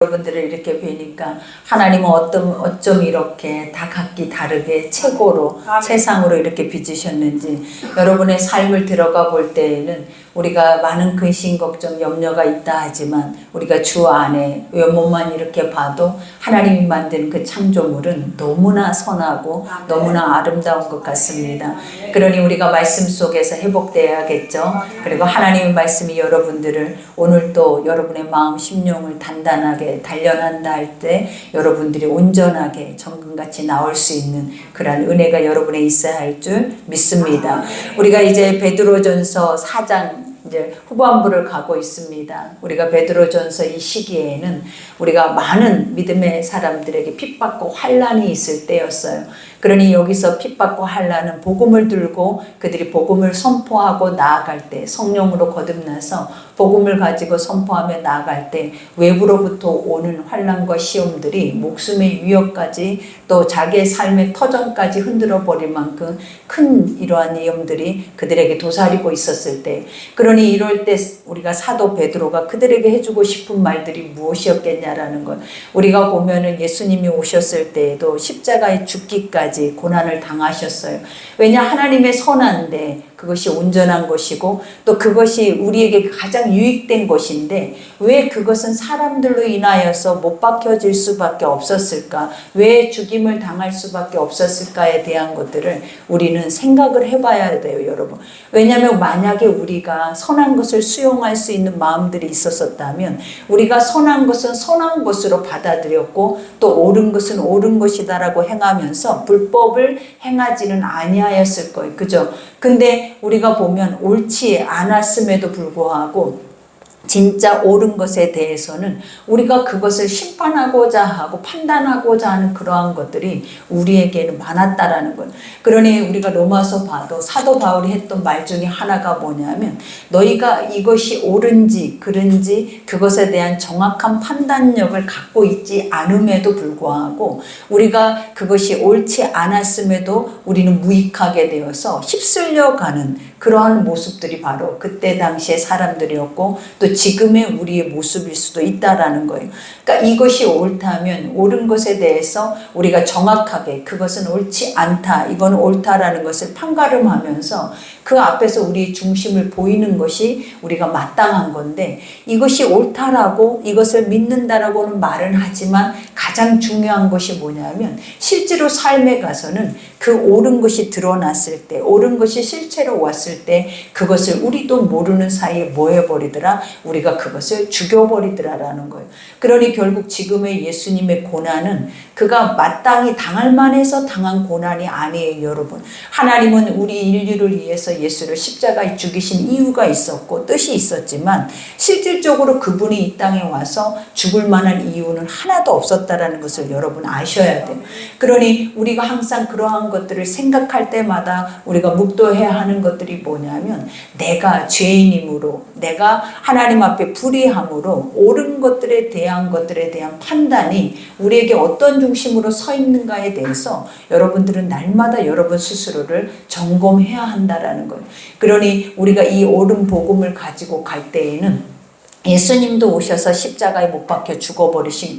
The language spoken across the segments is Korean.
여러분들을 이렇게 뵈니까 하나님은 어쩜 이렇게 다 각기 다르게 최고로 세상으로 이렇게 빚으셨는지 여러분의 삶을 들어가 볼 때에는 우리가 많은 근심 걱정 염려가 있다 하지만 우리가 주 안에 외모만 이렇게 봐도 하나님이 만든 그 창조물은 너무나 선하고 너무나 아름다운 것 같습니다. 그러니 우리가 말씀 속에서 회복되어야겠죠. 그리고 하나님의 말씀이 여러분들을 오늘 또 여러분의 마음 심령을 단단하게 단련한다 할 때 여러분들이 온전하게 정금같이 나올 수 있는 그러한 은혜가 여러분에 있어야 할 줄 믿습니다. 우리가 이제 베드로전서 4장 이제 후반부를 가고 있습니다. 우리가 베드로전서 이 시기에는 우리가 많은 믿음의 사람들에게 핍받고 환난이 있을 때였어요. 그러니 여기서 핍받고 환난은 복음을 들고 그들이 복음을 선포하고 나아갈 때 성령으로 거듭나서 복음을 가지고 선포하며 나아갈 때 외부로부터 오는 환난과 시험들이 목숨의 위협까지 또 자기의 삶의 터전까지 흔들어 버릴 만큼 큰 이러한 위험들이 그들에게 도사리고 있었을 때, 그러니 이럴 때 우리가 사도 베드로가 그들에게 해주고 싶은 말들이 무엇이었겠냐라는 것. 우리가 보면은 예수님이 오셨을 때에도 십자가에 죽기까지 고난을 당하셨어요. 왜냐, 하나님의 선한데 그것이 온전한 것이고 또 그것이 우리에게 가장 유익된 것인데 왜 그것은 사람들로 인하여서 못 박혀질 수밖에 없었을까? 왜 죽임을 당할 수밖에 없었을까에 대한 것들을 우리는 생각을 해봐야 돼요, 여러분. 왜냐하면 만약에 우리가 선한 것을 수용할 수 있는 마음들이 있었다면 우리가 선한 것은 선한 것으로 받아들였고 또 옳은 것은 옳은 것이다라고 행하면서 불법을 행하지는 아니하였을 거예요. 그죠? 근데 우리가 보면 옳지 않았음에도 불구하고 진짜 옳은 것에 대해서는 우리가 그것을 심판하고자 하고 판단하고자 하는 그러한 것들이 우리에게는 많았다라는 거예요. 그러니 우리가 로마서 봐도 사도 바울이 했던 말 중에 하나가 뭐냐면 너희가 이것이 옳은지 그른지 그것에 대한 정확한 판단력을 갖고 있지 않음에도 불구하고 우리가 그것이 옳지 않았음에도 우리는 무익하게 되어서 휩쓸려가는 그러한 모습들이 바로 그때 당시의 사람들이었고 또 지금의 우리의 모습일 수도 있다라는 거예요. 그러니까 이것이 옳다면 옳은 것에 대해서 우리가 정확하게 그것은 옳지 않다, 이건 옳다라는 것을 판가름하면서 그 앞에서 우리의 중심을 보이는 것이 우리가 마땅한 건데 이것이 옳다라고 이것을 믿는다라고는 말은 하지만 가장 중요한 것이 뭐냐면 실제로 삶에 가서는 그 옳은 것이 드러났을 때 옳은 것이 실체로 왔을 때 그것을 우리도 모르는 사이에 뭐 해버리더라? 우리가 그것을 죽여버리더라라는 거예요. 그러니 결국 지금의 예수님의 고난은 그가 마땅히 당할 만해서 당한 고난이 아니에요, 여러분. 하나님은 우리 인류를 위해서 예수를 십자가에 죽이신 이유가 있었고 뜻이 있었지만 실질적으로 그분이 이 땅에 와서 죽을 만한 이유는 하나도 없었다라는 것을 여러분 아셔야 돼요. 그러니 우리가 항상 그러한 것들을 생각할 때마다 우리가 묵도해야 하는 것들이 뭐냐면 내가 죄인이므로 내가 하나님 앞에 불의함으로 옳은 것들에 대한 판단이 우리에게 어떤 중심으로 서 있는가에 대해서 여러분들은 날마다 여러분 스스로를 점검해야 한다라는 거예요. 그러니 우리가 이 옳은 복음을 가지고 갈 때에는 예수님도 오셔서 십자가에 못 박혀 죽어버리신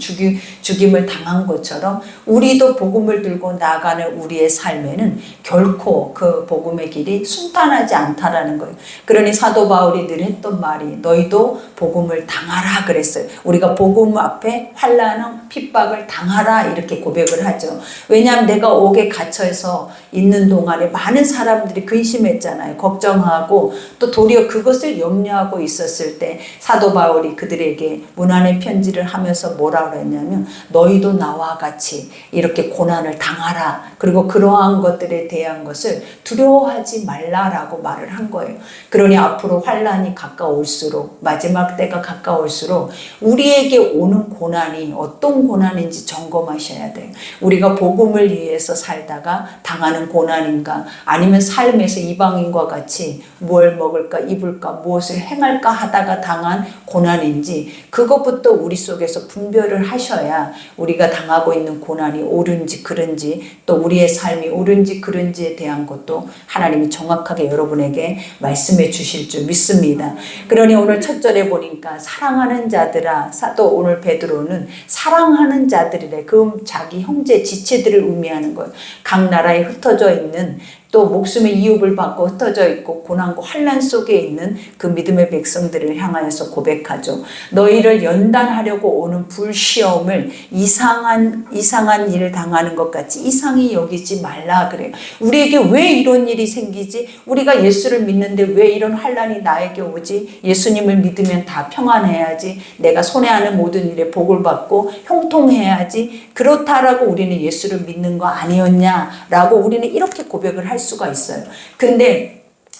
죽임을 당한 것처럼 우리도 복음을 들고 나가는 우리의 삶에는 결코 그 복음의 길이 순탄하지 않다라는 거예요. 그러니 사도 바울이 늘 했던 말이 너희도 복음을 당하라 그랬어요. 우리가 복음 앞에 환난은 핍박을 당하라 이렇게 고백을 하죠. 왜냐하면 내가 옥에 갇혀서 있는 동안에 많은 사람들이 근심했잖아요. 걱정하고 또 도리어 그것을 염려하고 있었을 때 사도 바울이 그들에게 문안의 편지를 하면서 뭐라 그랬냐면 너희도 나와 같이 이렇게 고난을 당하라. 그리고 그러한 것들에 대한 것을 두려워하지 말라라고 말을 한 거예요. 그러니 앞으로 환난이 가까울수록 마지막 때가 가까울수록 우리에게 오는 고난이 어떤 고난인지 점검하셔야 돼요. 우리가 복음을 위해서 살다가 당하는 인한 고난인가, 아니면 삶에서 이방인과 같이 뭘 먹을까 입을까 무엇을 행할까 하다가 당한 고난인지, 그것부터 우리 속에서 분별을 하셔야 우리가 당하고 있는 고난이 옳은지 그른지, 또 우리의 삶이 옳은지 그른지에 대한 것도 하나님이 정확하게 여러분에게 말씀해 주실 줄 믿습니다. 그러니 오늘 첫 절에 보니까 사랑하는 자들아, 또 오늘 베드로는 사랑하는 자들이래. 그 자기 형제 지체들을 의미하는 거예요. 각 나라에 흩어져 있는, 또 목숨의 이웃을 받고 흩어져 있고 고난과 환난 속에 있는 그 믿음의 백성들을 향하여서 고백하죠. 너희를 연단하려고 오는 불시험을 이상한 일을 당하는 것 같이 이상히 여기지 말라 그래요. 우리에게 왜 이런 일이 생기지? 우리가 예수를 믿는데 왜 이런 환난이 나에게 오지? 예수님을 믿으면 다 평안해야지. 내가 손해하는 모든 일에 복을 받고 형통해야지. 그렇다라고 우리는 예수를 믿는 거 아니었냐라고 우리는 이렇게 고백을 할 수가 있어요. 근데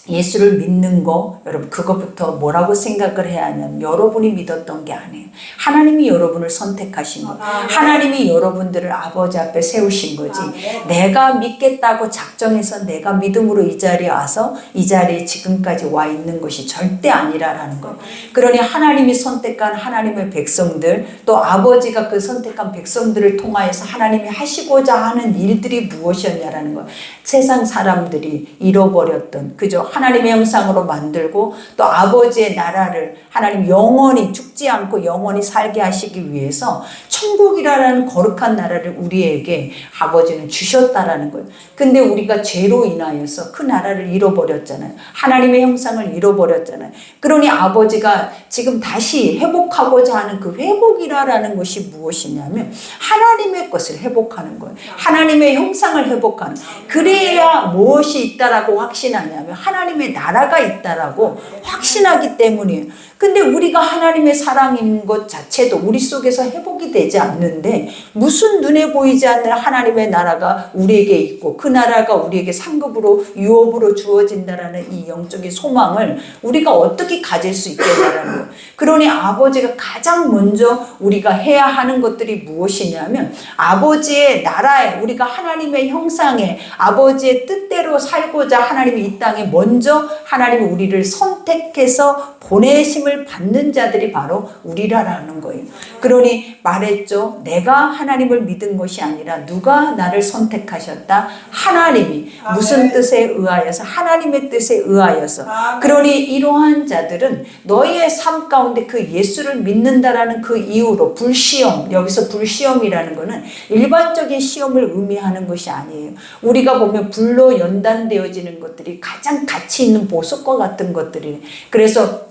예수를 믿는 거, 여러분 그것부터 뭐라고 생각을 해야 하냐면 여러분이 믿었던 게 아니에요. 하나님이 여러분을 선택하신 거예요. 하나님이 여러분들을 아버지 앞에 세우신 거지. 내가 믿겠다고 작정해서 내가 믿음으로 이 자리에 와서 이 자리에 지금까지 와 있는 것이 절대 아니라라는 거예요. 그러니 하나님이 선택한 하나님의 백성들, 또 아버지가 그 선택한 백성들을 통하여서 하나님이 하시고자 하는 일들이 무엇이었냐라는 거예요. 세상 사람들이 잃어버렸던, 그죠? 하나님의 형상으로 만들고 또 아버지의 나라를 하나님 영원히 죽지 않고 영원히 살게 하시기 위해서 천국이라는 거룩한 나라를 우리에게 아버지는 주셨다라는 거예요. 근데 우리가 죄로 인하여서 그 나라를 잃어버렸잖아요. 하나님의 형상을 잃어버렸잖아요. 그러니 아버지가 지금 다시 회복하고자 하는 그 회복이라는 것이 무엇이냐면 하나님의 것을 회복하는 거예요. 하나님의 형상을 회복하는. 그래야 무엇이 있다라고 확신하냐면 하나님의 나라가 있다라고 확신하기 때문이에요. 근데 우리가 하나님의 사랑인 것 자체도 우리 속에서 회복이 되지 않는데 무슨 눈에 보이지 않는 하나님의 나라가 우리에게 있고 그 나라가 우리에게 상급으로 유업으로 주어진다라는 이 영적인 소망을 우리가 어떻게 가질 수 있겠냐라는 거예요. 그러니 아버지가 가장 먼저 우리가 해야 하는 것들이 무엇이냐면 아버지의 나라에, 우리가 하나님의 형상에 아버지의 뜻대로 살고자 하나님이 이 땅에 먼저 하나님이 우리를 선택해서 보내심을 받는 자들이 바로 우리라라는 거예요. 그러니 말했죠. 내가 하나님을 믿은 것이 아니라 누가 나를 선택하셨다? 하나님이. 무슨 뜻에 의하여서? 하나님의 뜻에 의하여서. 그러니 이러한 자들은 너희의 삶 가운데 그 예수를 믿는다라는 그 이유로 불시험, 여기서 불시험이라는 것은 일반적인 시험을 의미하는 것이 아니에요. 우리가 보면 불로 연단되어지는 것들이 가장 가치 있는 보석과 같은 것들이에요. 그래서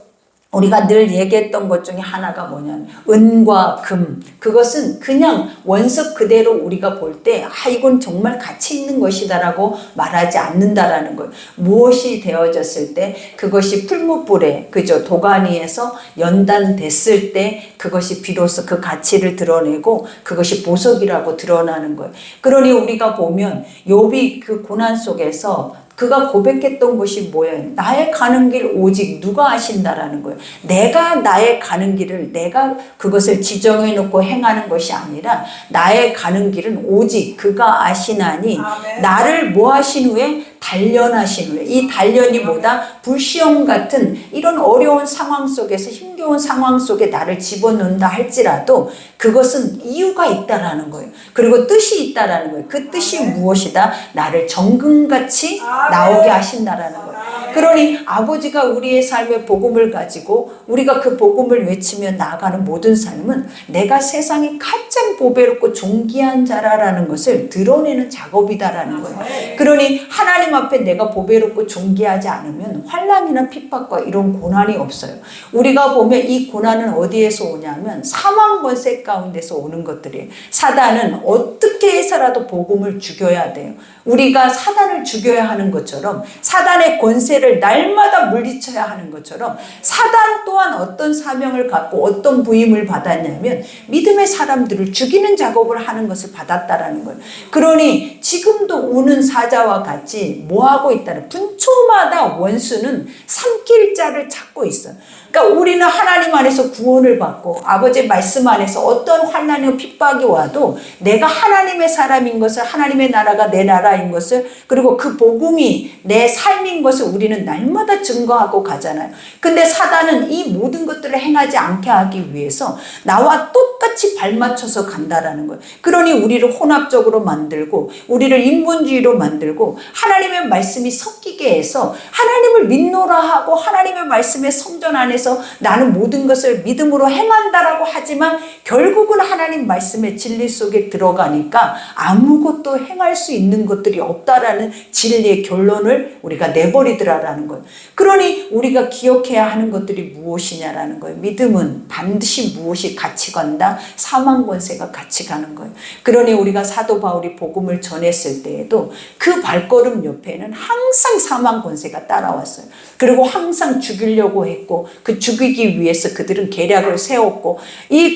우리가 늘 얘기했던 것 중에 하나가 뭐냐면 은과 금, 그것은 그냥 원석 그대로 우리가 볼 때 이건 정말 가치 있는 것이다라고 말하지 않는다라는 거예요. 무엇이 되어졌을 때 그것이 풀무불에, 그죠, 도가니에서 연단됐을 때 그것이 비로소 그 가치를 드러내고 그것이 보석이라고 드러나는 거예요. 그러니 우리가 보면 욥이 그 고난 속에서 그가 고백했던 것이 뭐예요? 나의 가는 길 오직 누가 아신다라는 거예요. 내가 나의 가는 길을 내가 그것을 지정해 놓고 행하는 것이 아니라 나의 가는 길은 오직 그가 아시나니 나를 뭐 하신 후에? 단련하신 후에. 이 단련이 뭐다? 불시험 같은 이런 어려운 상황 속에서, 힘겨운 상황 속에 나를 집어넣는다 할지라도 그것은 이유가 있다라는 거예요. 그리고 뜻이 있다라는 거예요. 그 뜻이 무엇이다? 나를 정금같이 나오게 하신다라는 거예요. 그러니 아버지가 우리의 삶의 복음을 가지고 우리가 그 복음을 외치며 나아가는 모든 삶은 내가 세상에 가장 보배롭고 존귀한 자라는 것을 드러내는 작업이다라는 거예요. 그러니 하나님 앞에 내가 보배롭고 존귀하지 않으면 환난이나 핍박과 이런 고난이 없어요. 우리가 보면 이 고난은 어디에서 오냐면 사망 권세 가운데서 오는 것들이에요. 사단은 어떻게 해서라도 복음을 죽여야 돼요. 우리가 사단을 죽여야 하는 것처럼, 사단의 권세를 날마다 물리쳐야 하는 것처럼 사단 또한 어떤 사명을 갖고 어떤 부임을 받았냐면 믿음의 사람들을 죽이는 작업을 하는 것을 받았다라는 거예요. 그러니 지금도 우는 사자와 같이 뭐하고 있다는, 분초마다 원수는 삼킬 자를 찾고 있어요. 그러니까 우리는 하나님 안에서 구원을 받고 아버지의 말씀 안에서 어떤 환난이나 핍박이 와도 내가 하나님의 사람인 것을, 하나님의 나라가 내 나라인 것을, 그리고 그 복음이 내 삶인 것을 우리는 날마다 증거하고 가잖아요. 근데 사단은 이 모든 것들을 행하지 않게 하기 위해서 나와 똑같이 발맞춰서 간다라는 거예요. 그러니 우리를 혼합적으로 만들고 우리를 인본주의로 만들고 하나님의 말씀이 섞이게 해서 하나님을 믿노라 하고 하나님의 말씀의 성전 안에서 나는 모든 것을 믿음으로 행한다라고 하지만 결국은 하나님 말씀의 진리 속에 들어가니까 아무것도 행할 수 있는 것들이 없다라는 진리의 결론을 우리가 내버리더라라는 거예요. 그러니 우리가 기억해야 하는 것들이 무엇이냐라는 거예요. 믿음은 반드시 무엇이 같이 간다? 사망 권세가 같이 가는 거예요. 그러니 우리가 사도 바울이 복음을 전했을 때에도 그 발걸음 옆에는 항상 사망 권세가 따라왔어요. 그리고 항상 죽이려고 했고 그 죽이기 위해서 그들은 계략을 세웠고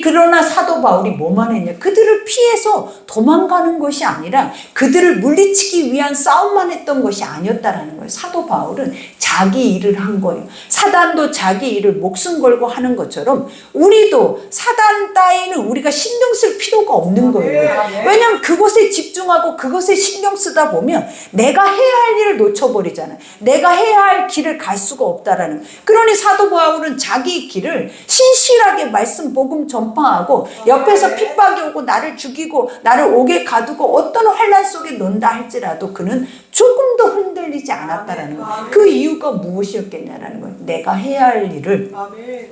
그러나 사도 바울이 뭐만 했냐? 그들을 피해서 도망가는 것이 아니라 그들을 물리치기 위한 싸움만 했던 것이 아니었다라는 거예요. 사도 바울은 자기 일을 한 거예요. 사단도 자기 일을 목숨 걸고 하는 것처럼 우리도 사단 따위는 우리가 신경 쓸 필요가 없는 거예요. 왜냐하면 그것에 집중하고 그것에 신경 쓰다 보면 내가 해야 할 일을 놓쳐버리잖아요. 내가 해야 할 길을 갈 수가 없다라는 거예요. 그러니 사도 바울은 자기 길을 신실하게 말씀 복음 전파하고 옆에서 핍박이 오고 나를 죽이고 나를 옥에 가두고 어떤 환난 속에 넣는다 할지라도 그는 조금도 흔들리지 않았다라는 거예요. 그 이유가 무엇이었겠냐라는 거예요. 내가 해야 할 일을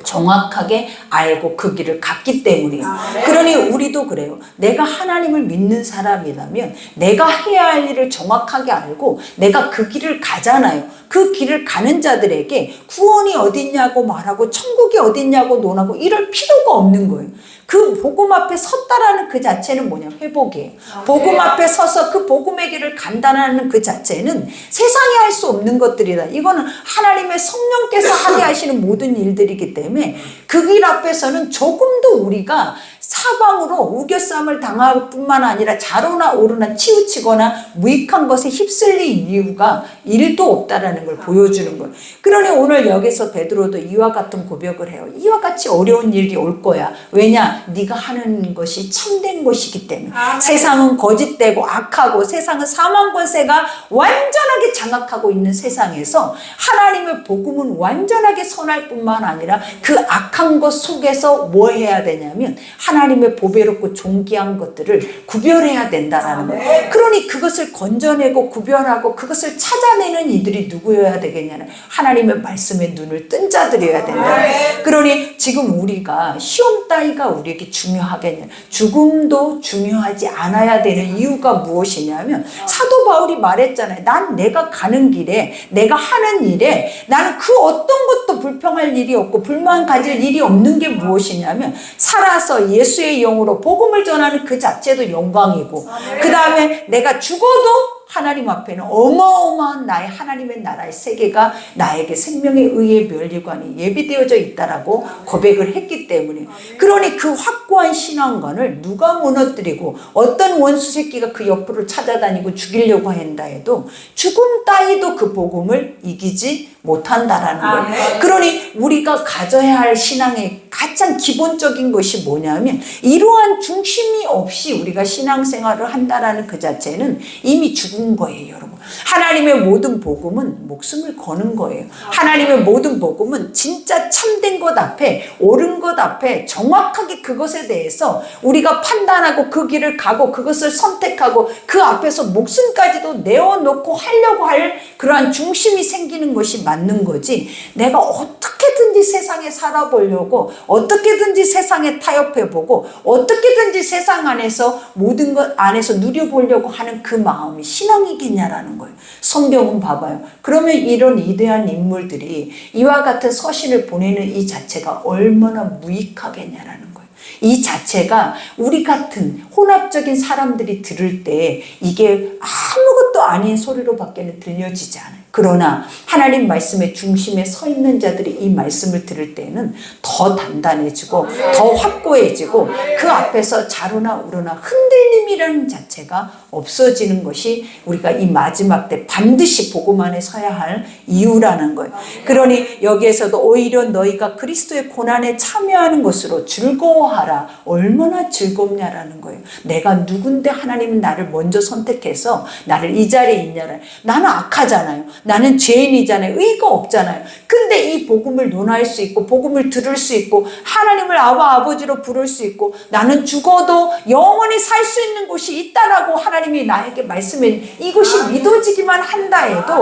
정확하게 알고 그 길을 갔기 때문이에요. 그러니 우리도 그래요. 내가 하나님을 믿는 사람이라면 내가 해야 할 일을 정확하게 알고 내가 그 길을 가잖아요. 그 길을 가는 자들에게 구원이 어딨냐고 말하고 천국이 어딨냐고 논하고 이럴 필요가 없는 거예요. 그 복음 앞에 섰다라는 그 자체는 뭐냐? 회복이에요. 복음 앞에 서서 그 복음의 길을 간다는 그 자체는 세상이 할 수 없는 것들이다. 이거는 하나님의 성령께서 하게 하시는 모든 일들이기 때문에 그 길 앞에서는 조금도 우리가 사방으로 우겨쌈을 당할 뿐만 아니라 좌로나 오르나 치우치거나 무익한 것에 휩쓸릴 이유가 1도 없다라는 걸 보여주는 거예요. 그러니 오늘 여기서 베드로도 이와 같은 고백을 해요. 이와 같이 어려운 일이 올 거야. 왜냐? 네가 하는 것이 참된 것이기 때문에. 세상은 거짓되고 악하고 세상은 사망 권세가 완전하게 장악하고 있는 세상에서 하나님의 복음은 완전하게 선할 뿐만 아니라 그 악한 것 속에서 뭐 해야 되냐면 하나님의 보배롭고 존귀한 것들을 구별해야 된다라는 거예요. 그러니 그것을 건져내고 구별하고 그것을 찾아내는 이들이 누구여야 되겠냐는 하나님의 말씀에 눈을 뜬 자들이어야 된다. 그러니 지금 우리가 시험 따위가 우리에게 중요하겠냐? 죽음도 중요하지 않아야 되는 이유가 무엇이냐면 사도 바울이 말했잖아요. 난 내가 가는 길에 내가 하는 일에 나는 그 어떤 것도 불평할 일이 없고 불만 가질 일이 없는 게 무엇이냐면 살아서 예수의 영으로 복음을 전하는 그 자체도 영광이고 그 다음에 내가 죽어도 하나님 앞에는 어마어마한 나의 하나님의 나라의 세계가 나에게 생명의 의의 면류관이 예비되어져 있다라고 고백을 했기 때문에 그러니 그 확고한 신앙관을 누가 무너뜨리고 어떤 원수 새끼가 그 옆으로 찾아다니고 죽이려고 한다 해도 죽음 따위도 그 복음을 이기지 못한다라는 거예요. 그러니 우리가 가져야 할 신앙의 가장 기본적인 것이 뭐냐면 이러한 중심이 없이 우리가 신앙생활을 한다라는 그 자체는 이미 죽은 거예요, 여러분. 하나님의 모든 복음은 목숨을 거는 거예요. 하나님의 모든 복음은 진짜 참된 것 앞에 옳은 것 앞에 정확하게 그것에 대해서 우리가 판단하고 그 길을 가고 그것을 선택하고 그 앞에서 목숨까지도 내어놓고 하려고 할 그러한 중심이 생기는 것이 맞는 거지 내가 어떻게든지 세상에 살아보려고 어떻게든지 세상에 타협해보고 어떻게든지 세상 안에서 모든 것 안에서 누려보려고 하는 그 마음이 신앙이겠냐라는 거예요. 성경은 봐봐요. 그러면 이런 위대한 인물들이 이와 같은 서신을 보내는 이 자체가 얼마나 무익하겠냐라는 거예요. 이 자체가 우리 같은 혼합적인 사람들이 들을 때 이게 아무것도 아무것도 아닌 소리로 밖에는 들려지지 않아요. 그러나 하나님 말씀의 중심에 서 있는 자들이 이 말씀을 들을 때는 더 단단해지고 더 확고해지고 그 앞에서 자루나 우러나 흔들림이라는 자체가 없어지는 것이 우리가 이 마지막 때 반드시 복음 안에 서야 할 이유라는 거예요. 그러니 여기에서도 오히려 너희가 그리스도의 고난에 참여하는 것으로 즐거워하라. 얼마나 즐겁냐라는 거예요. 내가 누군데 하나님은 나를 먼저 선택해서 나를 이 자리에 있냐라. 나는 악하잖아요. 나는 죄인이잖아요. 의가 없잖아요. 근데 이 복음을 논할 수 있고 복음을 들을 수 있고 하나님을 아바 아버지로 부를 수 있고 나는 죽어도 영원히 살 수 있는 곳이 있다라고 하나님이 나에게 말씀해 이것이 믿어지기만 한다 해도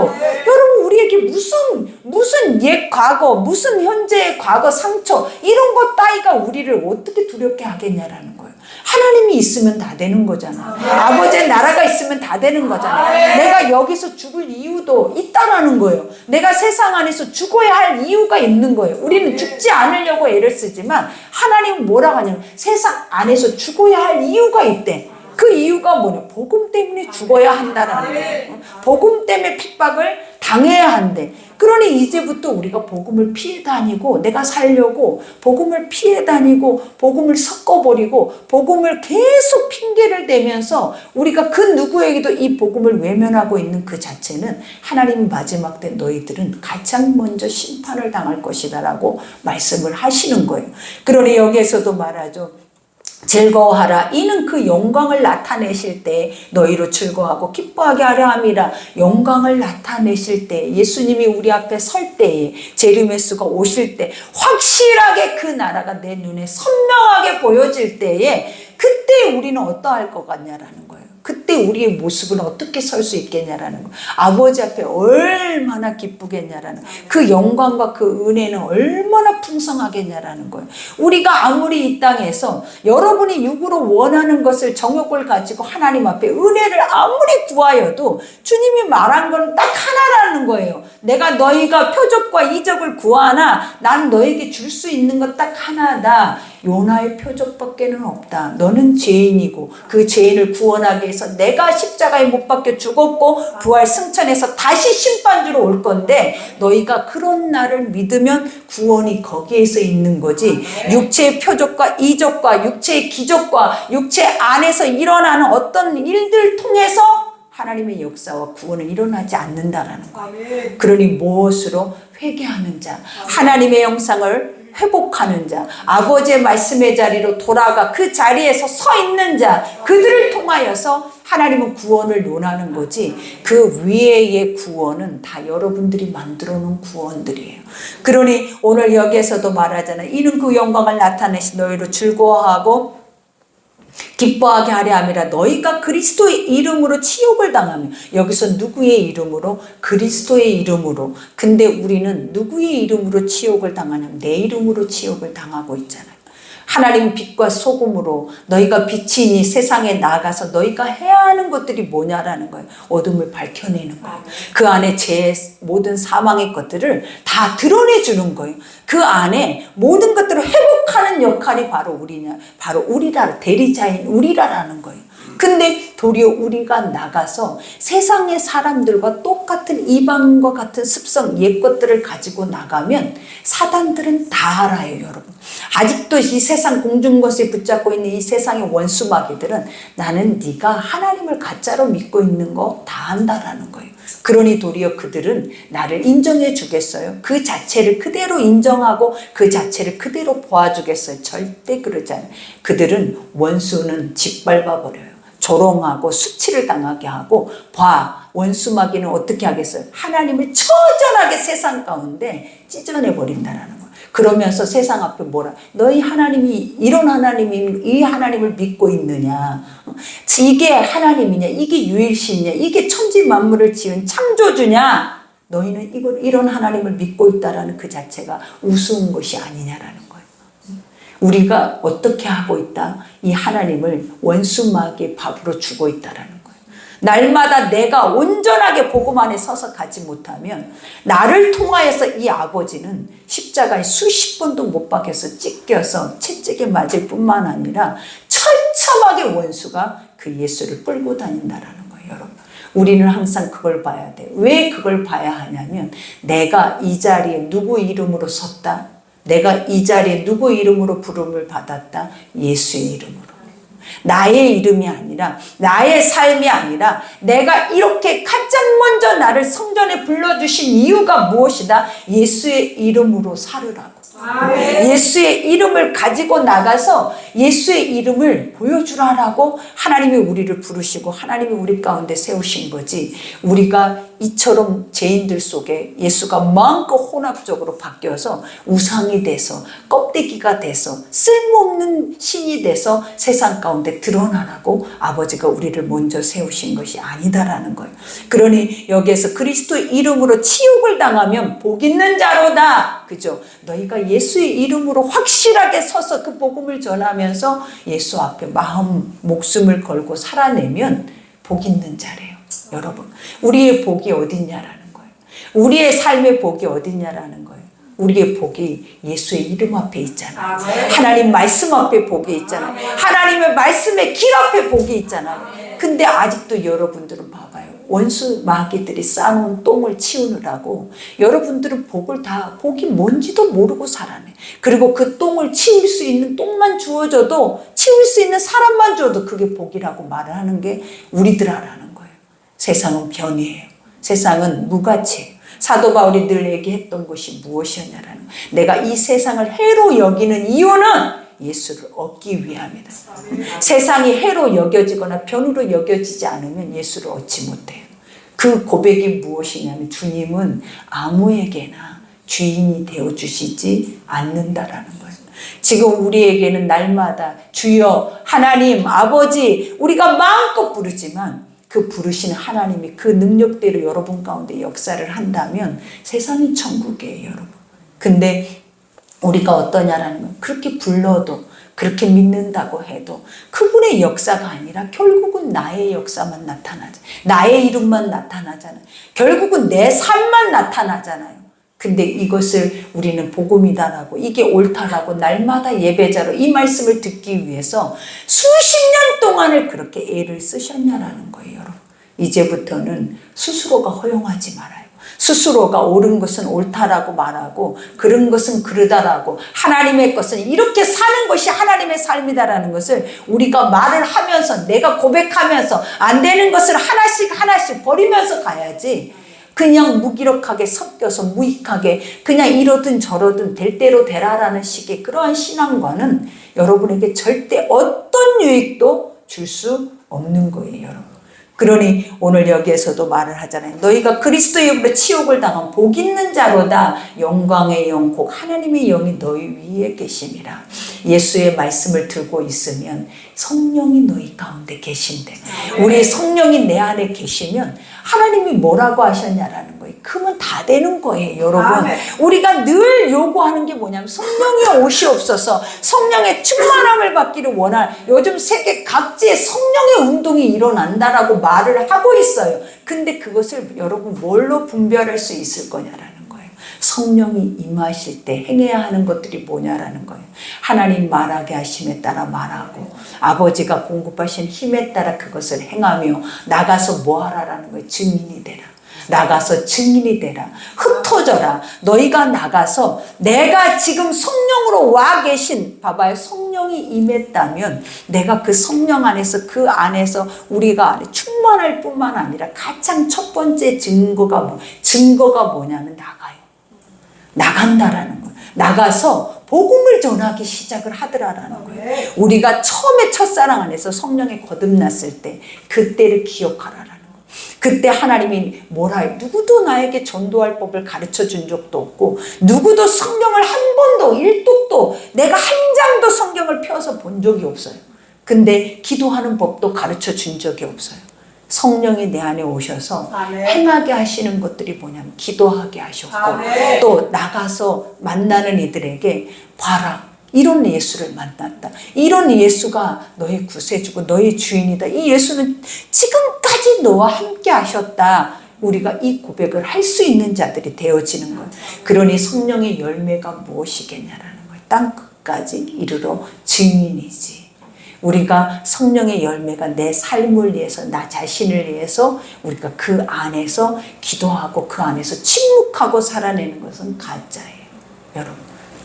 여러분 우리에게 무슨 옛 과거 무슨 현재의 과거 상처 이런 것 따위가 우리를 어떻게 두렵게 하겠냐라는 거예요. 하나님이 있으면 다 되는 거잖아. 아버지의 나라가 있으면 다 되는 거잖아. 내가 여기서 죽을 이유도 있다라는 거예요. 내가 세상 안에서 죽어야 할 이유가 있는 거예요. 우리는 죽지 않으려고 애를 쓰지만 하나님은 뭐라고 하냐면 세상 안에서 죽어야 할 이유가 있대. 그 이유가 뭐냐? 복음 때문에 죽어야 한다라는 거예요. 복음 때문에 핍박을 당해야 한대. 그러니 이제부터 우리가 복음을 피해 다니고 내가 살려고 복음을 피해 다니고 복음을 섞어버리고 복음을 계속 핑계를 대면서 우리가 그 누구에게도 이 복음을 외면하고 있는 그 자체는 하나님 마지막 때 너희들은 가장 먼저 심판을 당할 것이다 라고 말씀을 하시는 거예요. 그러니 여기에서도 말하죠. 즐거워하라. 이는 그 영광을 나타내실 때 너희로 즐거워하고 기뻐하게 하려 함이라. 영광을 나타내실 때 예수님이 우리 앞에 설 때에 제르메스가 오실 때 확실하게 그 나라가 내 눈에 선명하게 보여질 때에 그때 우리는 어떠할 것 같냐라는 거예요. 그때 우리의 모습은 어떻게 설 수 있겠냐라는 거예요. 아버지 앞에 얼마나 기쁘겠냐라는 거예요. 그 영광과 그 은혜는 얼마나 풍성하겠냐라는 거예요. 우리가 아무리 이 땅에서 여러분이 육으로 원하는 것을 정욕을 가지고 하나님 앞에 은혜를 아무리 구하여도 주님이 말한 건 딱 하나라는 거예요. 내가 너희가 표적과 이적을 구하나 난 너에게 줄 수 있는 것 딱 하나다. 요나의 표적밖에는 없다. 너는 죄인이고 그 죄인을 구원하기 위해서 내가 십자가에 못 박혀 죽었고 부활 승천해서 다시 심판주로 올 건데 너희가 그런 나를 믿으면 구원이 거기에서 있는 거지. 육체의 표적과 이적과 육체의 기적과 육체 안에서 일어나는 어떤 일들 통해서 하나님의 역사와 구원은 일어나지 않는다라는 거예요. 그러니 무엇으로? 회개하는 자, 하나님의 영상을 회복하는 자, 아버지의 말씀의 자리로 돌아가 그 자리에서 서 있는 자, 그들을 통하여서 하나님은 구원을 논하는 거지 그 위에의 구원은 다 여러분들이 만들어 놓은 구원들이에요. 그러니 오늘 여기에서도 말하잖아요. 이는 그 영광을 나타내신 너희로 즐거워하고 기뻐하게 하려 함이라. 너희가 그리스도의 이름으로 치욕을 당하며. 여기서 누구의 이름으로? 그리스도의 이름으로. 근데 우리는 누구의 이름으로 치욕을 당하냐면 내 이름으로 치욕을 당하고 있잖아요. 하나님 빛과 소금으로 너희가 빛이니 세상에 나가서 너희가 해야 하는 것들이 뭐냐라는 거예요. 어둠을 밝혀내는 거예요. 그 안에 죄의 모든 사망의 것들을 다 드러내주는 거예요. 그 안에 모든 것들을 회복하는 역할이 바로 우리냐, 바로 우리라, 대리자인 우리라라는 거예요. 근데 도리어 우리가 나가서 세상의 사람들과 똑같은 이방인과 같은 습성, 옛 것들을 가지고 나가면 사단들은 다 알아요, 여러분. 아직도 이 세상 공중것에 붙잡고 있는 이 세상의 원수마귀들은 나는 네가 하나님을 가짜로 믿고 있는 거 다 안다라는 거예요. 그러니 도리어 그들은 나를 인정해 주겠어요? 그 자체를 그대로 인정하고 그 자체를 그대로 보아주겠어요? 절대 그러지 않아요. 그들은 원수는 짓밟아 버려요. 조롱하고 수치를 당하게 하고 봐, 원수마귀는 어떻게 하겠어요? 하나님을 처절하게 세상 가운데 찢어내 버린다라는 거예요. 그러면서 세상 앞에 뭐라? 너희 하나님이 이런 하나님이 이 하나님을 믿고 있느냐? 이게 하나님이냐? 이게 유일신이냐? 이게 천지 만물을 지은 창조주냐? 너희는 이런 하나님을 믿고 있다라는 그 자체가 우스운 것이 아니냐라는 거예요. 우리가 어떻게 하고 있다? 이 하나님을 원수마귀의 밥으로 주고 있다라는 거예요. 날마다 내가 온전하게 복음 안에 서서 가지 못하면 나를 통하여서 이 아버지는 십자가에 수십 번도 못 박혀서 찢겨서 채찍에 맞을 뿐만 아니라 철참하게 원수가 그 예수를 끌고 다닌다라는 거예요, 여러분. 우리는 항상 그걸 봐야 돼. 왜 그걸 봐야 하냐면 내가 이 자리에 누구 이름으로 섰다. 내가 이 자리에 누구 이름으로 부름을 받았다. 예수의 이름으로. 나의 이름이 아니라 나의 삶이 아니라 내가 이렇게 가장 먼저 나를 성전에 불러주신 이유가 무엇이다. 예수의 이름으로 살으라고. 예수의 이름을 가지고 나가서 예수의 이름을 보여주라라고 하나님이 우리를 부르시고 하나님이 우리 가운데 세우신 거지. 우리가 이처럼 죄인들 속에 예수가 마음껏 혼합적으로 바뀌어서 우상이 돼서 껍데기가 돼서 쓸모없는 신이 돼서 세상 가운데 드러나라고 아버지가 우리를 먼저 세우신 것이 아니다라는 거예요. 그러니 여기에서 그리스도 이름으로 치욕을 당하면 복 있는 자로다. 그죠? 너희가 예수의 이름으로 확실하게 서서 그 복음을 전하면서 예수 앞에 마음, 목숨을 걸고 살아내면 복 있는 자래요. 여러분, 우리의 복이 어딨냐라는 거예요. 우리의 삶의 복이 어딨냐라는 거예요. 우리의 복이 예수의 이름 앞에 있잖아요. 하나님 말씀 앞에 복이 있잖아요. 하나님의 말씀의 길 앞에 복이 있잖아요. 근데 아직도 여러분들은 봐봐요. 원수 마귀들이 쌓아놓은 똥을 치우느라고 여러분들은 복이 뭔지도 모르고 살아내. 그리고 그 똥을 치울 수 있는 똥만 주어져도, 치울 수 있는 사람만 줘도 그게 복이라고 말을 하는 게 우리들아라는 거예요. 세상은 변이에요. 세상은 무가치예요. 사도 바울이 늘 얘기했던 것이 무엇이었냐라는 거예요. 내가 이 세상을 해로 여기는 이유는 예수를 얻기 위함이다. 세상이 해로 여겨지거나 변으로 여겨지지 않으면 예수를 얻지 못해요. 그 고백이 무엇이냐면 주님은 아무에게나 주인이 되어주시지 않는다라는 거예요. 지금 우리에게는 날마다 주여 하나님 아버지 우리가 마음껏 부르지만 그 부르신 하나님이 그 능력대로 여러분 가운데 역사를 한다면 세상이 천국이에요, 여러분. 근데 우리가 어떠냐라는 건 그렇게 불러도 그렇게 믿는다고 해도 그분의 역사가 아니라 결국은 나의 역사만 나타나죠. 나의 이름만 나타나잖아요. 결국은 내 삶만 나타나잖아요. 근데 이것을 우리는 복음이다라고 이게 옳다라고 날마다 예배자로 이 말씀을 듣기 위해서 수십 년 동안을 그렇게 애를 쓰셨냐라는 거예요, 여러분. 이제부터는 스스로가 허용하지 말아요. 스스로가 옳은 것은 옳다라고 말하고 그런 것은 그러다라고 하나님의 것은 이렇게 사는 것이 하나님의 삶이다라는 것을 우리가 말을 하면서 내가 고백하면서 안 되는 것을 하나씩 버리면서 가야지 그냥 무기력하게 섞여서 무익하게 그냥 이러든 저러든 될 대로 되라라는 식의 그러한 신앙과는 여러분에게 절대 어떤 유익도 줄 수 없는 거예요, 여러분. 그러니 오늘 여기에서도 말을 하잖아요. 너희가 그리스도의 이름으로 치욕을 당한 복 있는 자로다. 영광의 영 곧 하나님의 영이 너희 위에 계심이라. 예수의 말씀을 들고 있으면 성령이 너희 가운데 계신대. 우리 성령이 내 안에 계시면 하나님이 뭐라고 하셨냐라는 거예요. 그러면 다 되는 거예요, 여러분. 우리가 늘 요구하는 게 뭐냐면 성령이 오시옵소서, 성령의 충만함을 받기를 원할. 요즘 세계 각지에 성령의 운동이 일어난다라고 말을 하고 있어요. 근데 그것을 여러분 뭘로 분별할 수 있을 거냐라는 거예요. 성령이 임하실 때 행해야 하는 것들이 뭐냐라는 거예요. 하나님 말하게 하심에 따라 말하고 아버지가 공급하신 힘에 따라 그것을 행하며 나가서 뭐하라라는 거예요. 증인이 되라. 나가서 증인이 되라. 흩어져라. 너희가 나가서 내가 지금 성령으로 와 계신, 봐봐요. 성령이 임했다면 내가 그 성령 안에서 그 안에서 우리가 충만할 뿐만 아니라 가장 첫 번째 증거가 뭐냐면 나가요. 나간다라는 거예요. 나가서 복음을 전하기 시작을 하더라라는 거예요. 우리가 처음에 첫사랑 안에서 성령이 거듭났을 때 그때를 기억하라라는 거예요. 그때 하나님이 뭐라 해요? 누구도 나에게 전도할 법을 가르쳐 준 적도 없고 누구도 성경을 한 번도 일독도 내가 한 장도 성경을 펴서 본 적이 없어요. 근데 기도하는 법도 가르쳐 준 적이 없어요. 성령이 내 안에 오셔서 아멘. 행하게 하시는 것들이 뭐냐면 기도하게 하셨고 아멘. 또 나가서 만나는 이들에게 봐라. 이런 예수를 만났다. 이런 예수가 너의 구세주고 너의 주인이다. 이 예수는 지금까지 너와 함께 하셨다. 우리가 이 고백을 할 수 있는 자들이 되어지는 거예요. 그러니 성령의 열매가 무엇이겠냐라는 거예요. 땅 끝까지 이르러 증인이지. 우리가 성령의 열매가 내 삶을 위해서 나 자신을 위해서 우리가 그 안에서 기도하고 그 안에서 침묵하고 살아내는 것은 가짜예요. 여러분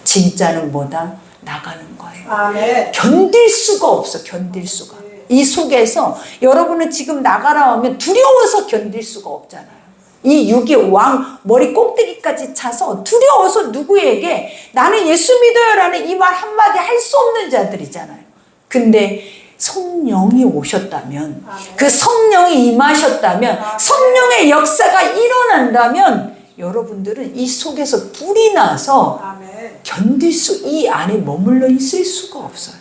진짜는 뭐다? 나가는 거예요. 아멘. 견딜 수가 없어. 견딜 수가. 이 속에서 여러분은 지금 나가라 하면 두려워서 견딜 수가 없잖아요. 이 육의 왕 머리 꼭대기까지 차서 두려워서 누구에게 나는 예수 믿어요라는 이 말 한마디 할 수 없는 자들이잖아요. 근데 성령이 오셨다면, 그 성령이 임하셨다면, 성령의 역사가 일어난다면 여러분들은 이 속에서 불이 나서 견딜 이 안에 머물러 있을 수가 없어요.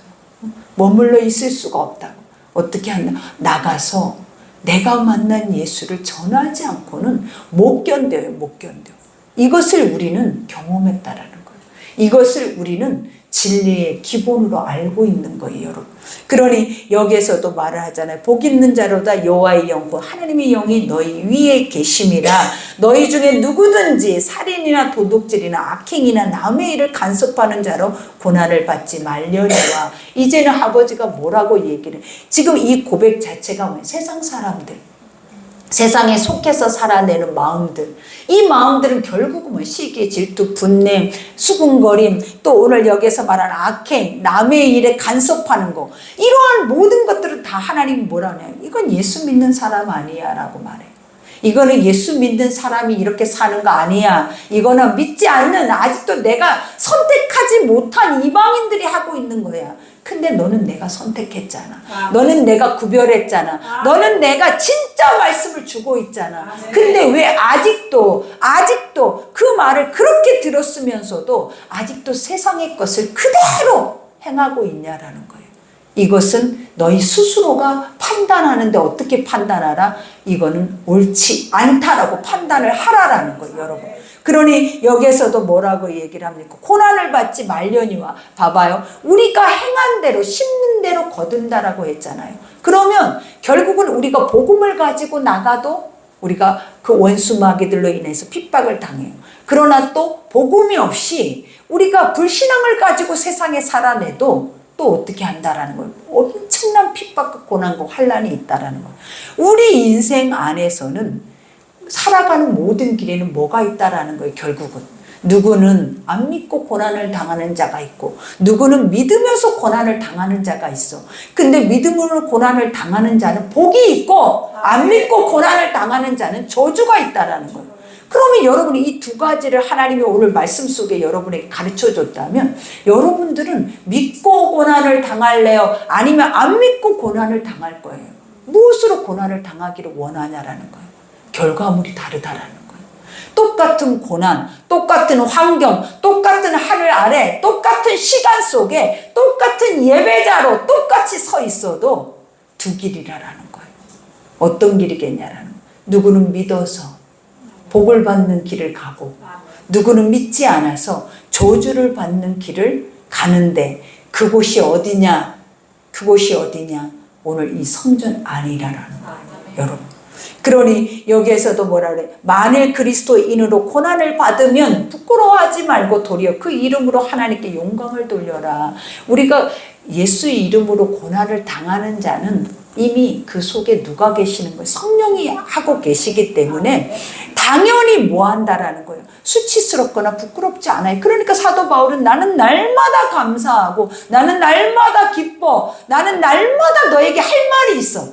머물러 있을 수가 없다고. 어떻게 하냐? 나가서 내가 만난 예수를 전하지 않고는 못 견뎌요. 못 견뎌. 이것을 우리는 경험했다라는 거예요. 이것을 우리는 진리의 기본으로 알고 있는 거예요, 여러분. 그러니 여기에서도 말을 하잖아요. 복 있는 자로다 여호와의 영, 하나님의 영이 너희 위에 계심이라. 너희 중에 누구든지 살인이나 도둑질이나 악행이나 남의 일을 간섭하는 자로 고난을 받지 말려니와. 이제는 아버지가 뭐라고 얘기를 해? 지금 이 고백 자체가 뭐예요? 세상 사람들, 세상에 속해서 살아내는 마음들, 이 마음들은 결국은 뭐 시기, 질투, 분냄, 수군거림, 또 오늘 여기서 말하는 악행, 남의 일에 간섭하는 거, 이러한 모든 것들은 다 하나님이 뭐라 하냐? 이건 예수 믿는 사람 아니야 라고 말해. 이거는 예수 믿는 사람이 이렇게 사는 거 아니야. 이거는 믿지 않는, 아직도 내가 선택하지 못한 이방인들이 하고 있는 거야. 근데 너는 내가 선택했잖아. 너는 내가 구별했잖아. 너는 내가 진짜 말씀을 주고 있잖아. 근데 왜 아직도 그 말을 그렇게 들었으면서도 아직도 세상의 것을 그대로 행하고 있냐라는 거예요. 이것은 너희 스스로가 판단하는데 어떻게 판단하라? 이거는 옳지 않다라고 판단을 하라라는 거예요, 여러분. 그러니 여기에서도 뭐라고 얘기를 합니까? 고난을 받지 말려니와. 봐봐요. 우리가 행한 대로 심는 대로 거둔다라고 했잖아요. 그러면 결국은 우리가 복음을 가지고 나가도 우리가 그 원수 마귀들로 인해서 핍박을 당해요. 그러나 또 복음이 없이 우리가 불신앙을 가지고 세상에 살아내도 또 어떻게 한다라는 거예요. 엄청난 핍박과 고난과 환난이 있다라는 거예요. 우리 인생 안에서는 살아가는 모든 길에는 뭐가 있다라는 거예요. 결국은 누구는 안 믿고 고난을 당하는 자가 있고, 누구는 믿으면서 고난을 당하는 자가 있어. 근데 믿음으로 고난을 당하는 자는 복이 있고, 안 믿고 고난을 당하는 자는 저주가 있다라는 거예요. 그러면 여러분이 이 두 가지를 하나님이 오늘 말씀 속에 여러분에게 가르쳐 줬다면, 여러분들은 믿고 고난을 당할래요? 아니면 안 믿고 고난을 당할 거예요? 무엇으로 고난을 당하기를 원하냐라는 거예요. 결과물이 다르다라는 거예요. 똑같은 고난, 똑같은 환경, 똑같은 하늘 아래, 똑같은 시간 속에 똑같은 예배자로 똑같이 서 있어도 두 길이라는 거예요. 어떤 길이겠냐라는 거예요. 누구는 믿어서 복을 받는 길을 가고, 누구는 믿지 않아서 저주를 받는 길을 가는데, 그곳이 어디냐? 그곳이 어디냐? 오늘 이 성전 안이라는 거예요, 여러분. 그러니 여기에서도 뭐라 그래? 만일 그리스도인으로 고난을 받으면 부끄러워하지 말고 도리어 그 이름으로 하나님께 영광을 돌려라. 우리가 예수의 이름으로 고난을 당하는 자는 이미 그 속에 누가 계시는 거예요? 성령이 하고 계시기 때문에 당연히 뭐 한다라는 거예요. 수치스럽거나 부끄럽지 않아요. 그러니까 사도 바울은 나는 날마다 감사하고, 나는 날마다 기뻐, 나는 날마다 너에게 할 말이 있어.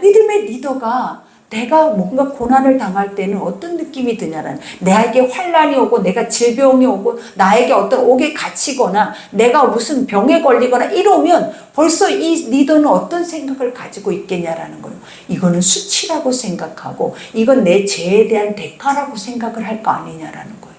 믿음의 리더가 내가 뭔가 고난을 당할 때는 어떤 느낌이 드냐라는, 나에게 환난이 오고 내가 질병이 오고 나에게 어떤 옥에 갇히거나 내가 무슨 병에 걸리거나 이러면 벌써 이 리더는 어떤 생각을 가지고 있겠냐라는 거예요. 이거는 수치라고 생각하고 이건 내 죄에 대한 대가라고 생각을 할 거 아니냐라는 거예요.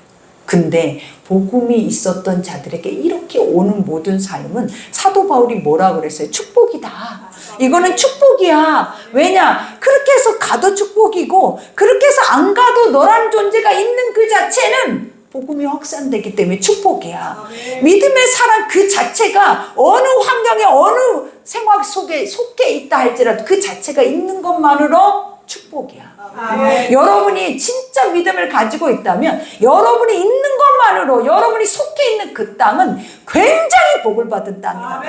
근데 복음이 있었던 자들에게 이렇게 오는 모든 삶은 사도 바울이 뭐라 그랬어요? 축복이다. 이거는 축복이야. 왜냐? 그렇게 해서 가도 축복이고, 그렇게 해서 안 가도 너란 존재가 있는 그 자체는 복음이 확산되기 때문에 축복이야. 믿음의 사람 그 자체가 어느 환경에 어느 생활 속에 속해 있다 할지라도 그 자체가 있는 것만으로 축복이야. 여러분이 진짜 믿음을 가지고 있다면 여러분이 있는 것만으로 여러분이 속해 있는 그 땅은 굉장히 복을 받은 땅이다.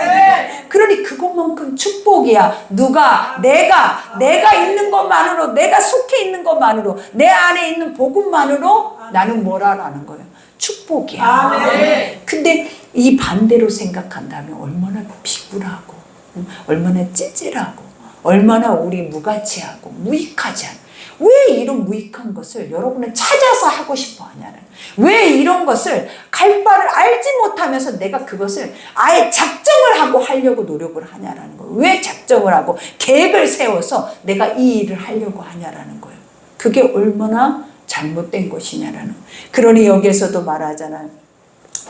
그러니 그것만큼 축복이야. 내가 있는 것만으로, 내가 속해 있는 것만으로, 내 안에 있는 복음만으로 나는 뭐라라는 거예요. 축복이야. 근데 이 반대로 생각한다면 얼마나 비굴하고, 얼마나 찌질하고, 얼마나 우리 무가치하고 무익하지 않아. 왜 이런 무익한 것을 여러분은 찾아서 하고 싶어 하냐는, 왜 이런 것을 갈 바를 알지 못하면서 내가 그것을 아예 작정을 하고 하려고 노력을 하냐라는 거예요. 왜 작정을 하고 계획을 세워서 내가 이 일을 하려고 하냐라는 거예요. 그게 얼마나 잘못된 것이냐라는 거예요. 그러니 여기에서도 말하잖아요.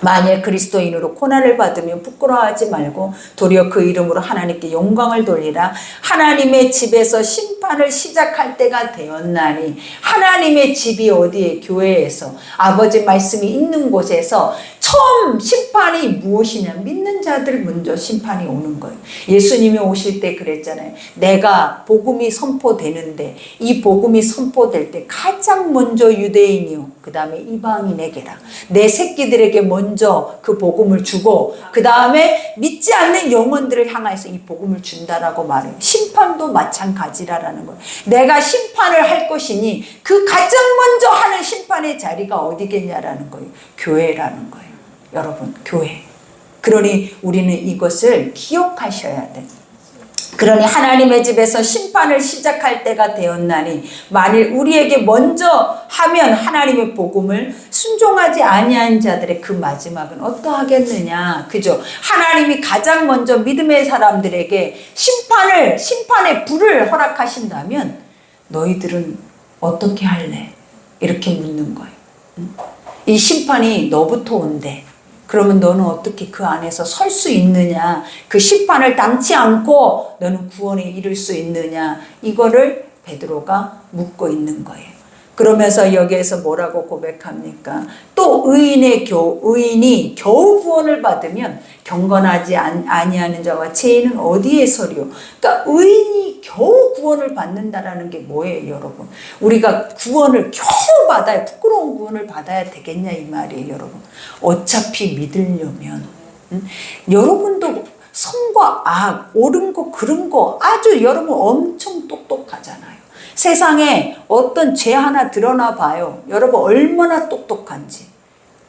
만일 그리스도인으로 고난을 받으면 부끄러워하지 말고 도리어 그 이름으로 하나님께 영광을 돌리라. 하나님의 집에서 심판을 시작할 때가 되었나니. 하나님의 집이 어디에? 교회에서, 아버지 말씀이 있는 곳에서 처음 심판이 무엇이냐? 믿는 자들 먼저 심판이 오는 거예요. 예수님이 오실 때 그랬잖아요. 내가 복음이 선포되는데 이 복음이 선포될 때 가장 먼저 유대인이요, 그 다음에 이방인에게라, 내 새끼들에게 먼저 그 복음을 주고 그 다음에 믿지 않는 영혼들을 향해서 이 복음을 준다라고 말해요. 심판도 마찬가지라는 거예요. 내가 심판을 할 것이니 그 가장 먼저 하는 심판의 자리가 어디겠냐라는 거예요. 교회라는 거예요. 여러분, 교회. 그러니 우리는 이것을 기억하셔야 돼. 그러니 하나님의 집에서 심판을 시작할 때가 되었나니, 만일 우리에게 먼저 하면 하나님의 복음을 순종하지 아니한 자들의 그 마지막은 어떠하겠느냐. 그죠? 하나님이 가장 먼저 믿음의 사람들에게 심판의 불을 허락하신다면 너희들은 어떻게 할래? 이렇게 묻는 거예요. 이 심판이 너부터 온대. 그러면 너는 어떻게 그 안에서 설 수 있느냐? 그 심판을 당치 않고 너는 구원에 이를 수 있느냐? 이거를 베드로가 묻고 있는 거예요. 그러면서 여기에서 뭐라고 고백합니까? 또 의인이 겨우 구원을 받으면 경건하지 아니하는 자와 죄인은 어디에 서리요? 그러니까 의인이 겨우 구원을 받는다라는 게 뭐예요, 여러분? 우리가 구원을 겨우 받아야, 부끄러운 구원을 받아야 되겠냐 이 말이에요, 여러분. 어차피 믿으려면 여러분도 선과 악, 옳은 거 그른 거 아주 여러분 엄청 똑똑하잖아요. 세상에 어떤 죄 하나 드러나 봐요. 여러분 얼마나 똑똑한지.